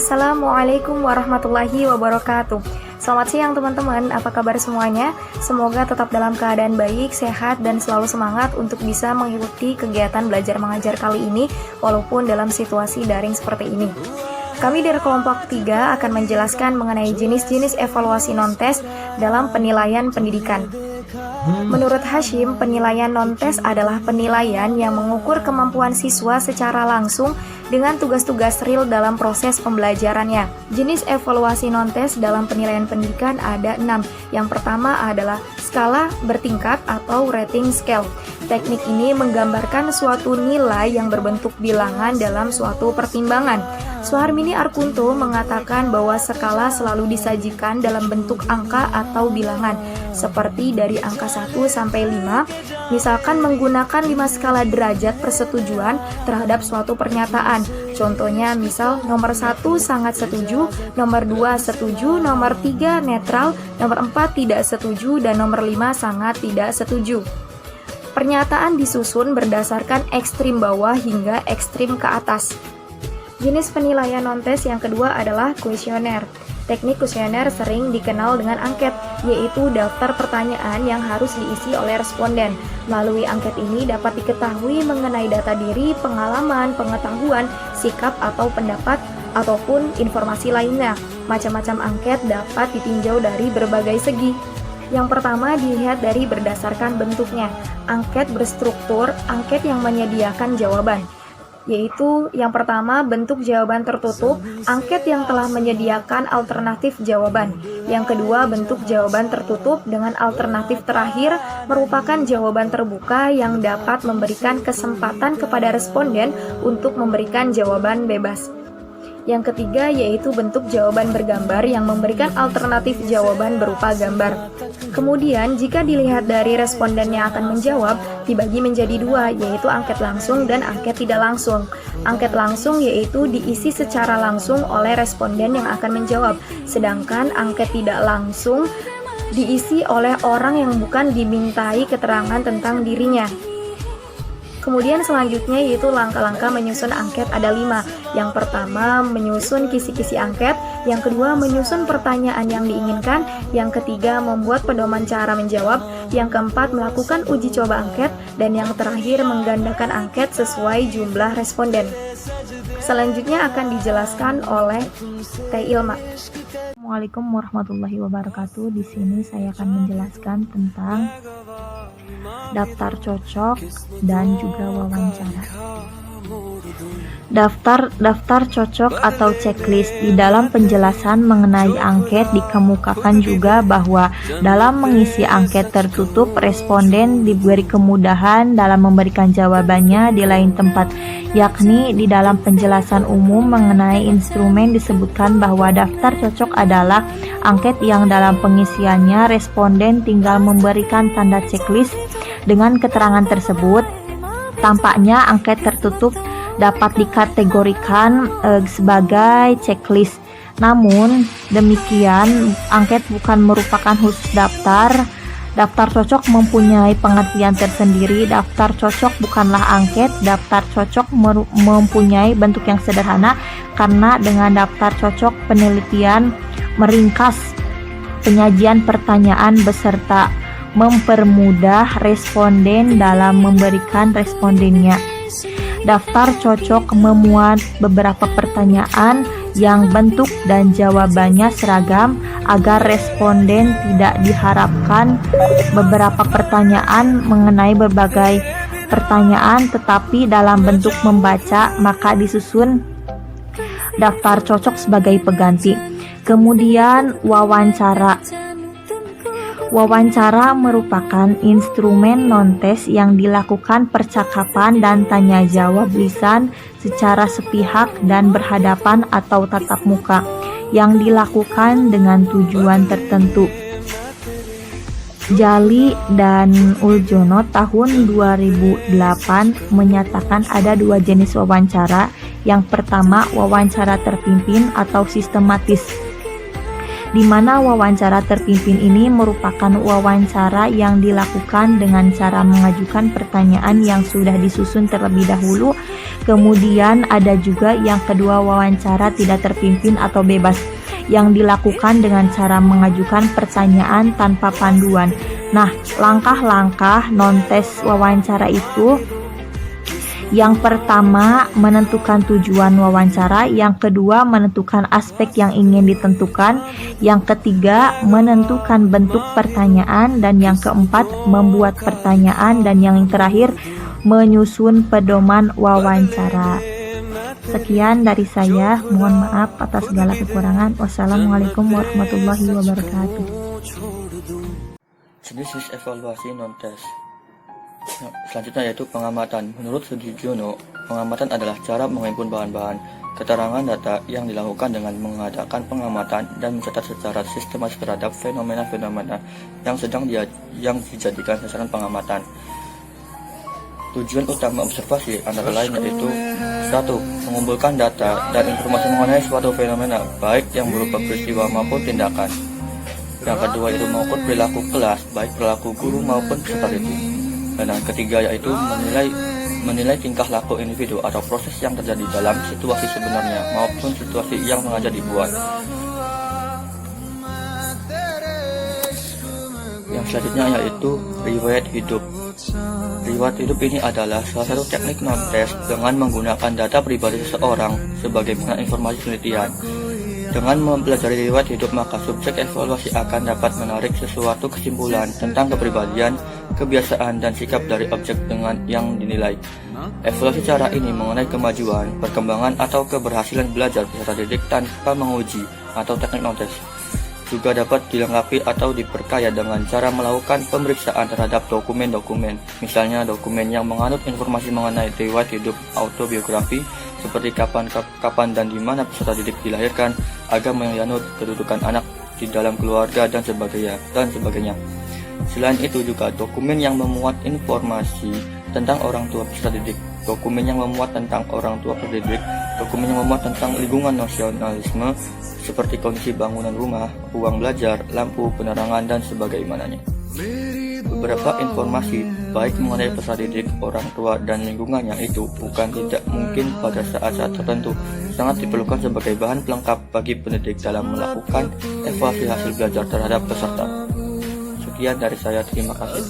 Assalamualaikum warahmatullahi wabarakatuh. Selamat siang teman-teman, apa kabar semuanya? Semoga tetap dalam keadaan baik, sehat, dan selalu semangat untuk bisa mengikuti kegiatan belajar mengajar kali ini walaupun dalam situasi daring seperti ini. Kami dari kelompok 3 akan menjelaskan mengenai jenis-jenis evaluasi non-tes dalam penilaian pendidikan. Menurut Hashim, penilaian non-tes adalah penilaian yang mengukur kemampuan siswa secara langsung dengan tugas-tugas real dalam proses pembelajarannya. Jenis evaluasi non-tes dalam penilaian pendidikan ada 6. Yang pertama adalah skala bertingkat atau rating scale. Teknik ini menggambarkan suatu nilai yang berbentuk bilangan dalam suatu pertimbangan. Suharmini Arkunto mengatakan bahwa skala selalu disajikan dalam bentuk angka atau bilangan, seperti dari angka 1 sampai 5, misalkan menggunakan 5 skala derajat persetujuan terhadap suatu pernyataan. Contohnya misal nomor 1 sangat setuju, nomor 2 setuju, nomor 3 netral, nomor 4 tidak setuju, dan nomor 5 sangat tidak setuju. Pernyataan disusun berdasarkan ekstrim bawah hingga ekstrim ke atas. Jenis penilaian non-tes yang kedua adalah kuesioner. Teknik kuesioner sering dikenal dengan angket, yaitu daftar pertanyaan yang harus diisi oleh responden. Melalui angket ini dapat diketahui mengenai data diri, pengalaman, pengetahuan, sikap atau pendapat, ataupun informasi lainnya. Macam-macam angket dapat ditinjau dari berbagai segi. Yang pertama dilihat dari berdasarkan bentuknya. Angket berstruktur, angket yang menyediakan jawaban. Yaitu yang pertama bentuk jawaban tertutup, angket yang telah menyediakan alternatif jawaban. Yang kedua bentuk jawaban tertutup dengan alternatif terakhir merupakan jawaban terbuka yang dapat memberikan kesempatan kepada responden untuk memberikan jawaban bebas. Yang ketiga yaitu bentuk jawaban bergambar yang memberikan alternatif jawaban berupa gambar. Kemudian jika dilihat dari responden yang akan menjawab, dibagi menjadi 2, yaitu angket langsung dan angket tidak langsung. Angket langsung yaitu diisi secara langsung oleh responden yang akan menjawab, sedangkan angket tidak langsung diisi oleh orang yang bukan dimintai keterangan tentang dirinya. Kemudian selanjutnya yaitu langkah-langkah menyusun angket ada 5. Yang pertama menyusun kisi-kisi angket, yang kedua menyusun pertanyaan yang diinginkan, yang ketiga membuat pedoman cara menjawab, yang keempat melakukan uji coba angket, dan yang terakhir menggandakan angket sesuai jumlah responden. Selanjutnya akan dijelaskan oleh Teh Ilma. Assalamualaikum warahmatullahi wabarakatuh. Di sini saya akan menjelaskan tentang daftar cocok dan juga wawancara. Daftar cocok atau checklist. Di dalam penjelasan mengenai angket dikemukakan juga bahwa dalam mengisi angket tertutup, responden diberi kemudahan dalam memberikan jawabannya di lain tempat, yakni di dalam penjelasan umum mengenai instrumen disebutkan bahwa daftar cocok adalah angket yang dalam pengisiannya responden tinggal memberikan tanda checklist dengan keterangan tersebut. Tampaknya angket tertutup dapat dikategorikan sebagai checklist. Namun demikian, angket bukan merupakan khusus daftar. Daftar cocok mempunyai pengertian tersendiri. Daftar cocok bukanlah angket. Daftar cocok mempunyai bentuk yang sederhana karena dengan daftar cocok penelitian meringkas penyajian pertanyaan beserta mempermudah responden dalam memberikan respondennya. Daftar cocok memuat beberapa pertanyaan yang bentuk dan jawabannya seragam agar responden tidak diharapkan beberapa pertanyaan mengenai berbagai pertanyaan tetapi dalam bentuk membaca, maka disusun daftar cocok sebagai pengganti. Kemudian wawancara. Wawancara merupakan instrumen non-tes yang dilakukan percakapan dan tanya jawab lisan secara sepihak dan berhadapan atau tatap muka yang dilakukan dengan tujuan tertentu. Jali dan Uljono tahun 2008 menyatakan ada 2 jenis wawancara. Yang pertama wawancara terpimpin atau sistematis, di mana wawancara terpimpin ini merupakan wawancara yang dilakukan dengan cara mengajukan pertanyaan yang sudah disusun terlebih dahulu Kemudian ada juga yang kedua, wawancara tidak terpimpin atau bebas, yang dilakukan dengan cara mengajukan pertanyaan tanpa panduan. Nah, langkah-langkah non-tes wawancara itu: yang pertama, menentukan tujuan wawancara. Yang kedua, menentukan aspek yang ingin ditentukan. Yang ketiga, menentukan bentuk pertanyaan. Dan yang keempat, membuat pertanyaan. Dan yang terakhir, menyusun pedoman wawancara. Sekian dari saya, mohon maaf atas segala kekurangan. Wassalamualaikum warahmatullahi wabarakatuh. Jenis evaluasi non-tes. Selanjutnya yaitu pengamatan. Menurut Sugiono, pengamatan adalah cara menghimpun bahan-bahan keterangan data yang dilakukan dengan mengadakan pengamatan dan mencatat secara sistematis terhadap fenomena-fenomena yang dijadikan sasaran pengamatan. Tujuan utama observasi antara lain yaitu: 1. Mengumpulkan data dan informasi mengenai suatu fenomena, baik yang berupa peristiwa maupun tindakan. Yang kedua yaitu mengukur perilaku kelas, baik perilaku guru maupun peserta didik. Dan yang ketiga yaitu menilai tingkah laku individu atau proses yang terjadi dalam situasi sebenarnya maupun situasi yang sengaja dibuat. Yang selanjutnya yaitu riwayat hidup. Riwayat hidup ini adalah salah satu teknik non-tes dengan menggunakan data pribadi seseorang sebagai bahan informasi penelitian. Dengan mempelajari riwayat hidup, maka subjek evaluasi akan dapat menarik sesuatu kesimpulan tentang kepribadian, kebiasaan, dan sikap dari objek dengan yang dinilai. Evaluasi cara ini mengenai kemajuan, perkembangan, atau keberhasilan belajar peserta didik tanpa menguji atau teknik non-tes. Juga dapat dilengkapi atau diperkaya dengan cara melakukan pemeriksaan terhadap dokumen-dokumen, misalnya dokumen yang menganut informasi mengenai riwayat hidup autobiografi, seperti kapan dan di mana peserta didik dilahirkan, agama yang dianut, kedudukan anak di dalam keluarga, dan sebagainya. Selain itu juga dokumen yang memuat informasi tentang orang tua peserta didik, dokumen yang memuat tentang orang tua peserta didik, dokumen yang memuat tentang lingkungan nasionalisme, seperti kondisi bangunan rumah, ruang belajar, lampu, penerangan, dan sebagaimananya. Beberapa informasi, baik mengenai peserta didik, orang tua, dan lingkungannya itu bukan tidak mungkin pada saat-saat tertentu, sangat diperlukan sebagai bahan pelengkap bagi pendidik dalam melakukan evaluasi hasil belajar terhadap peserta. Sekian dari saya, terima kasih.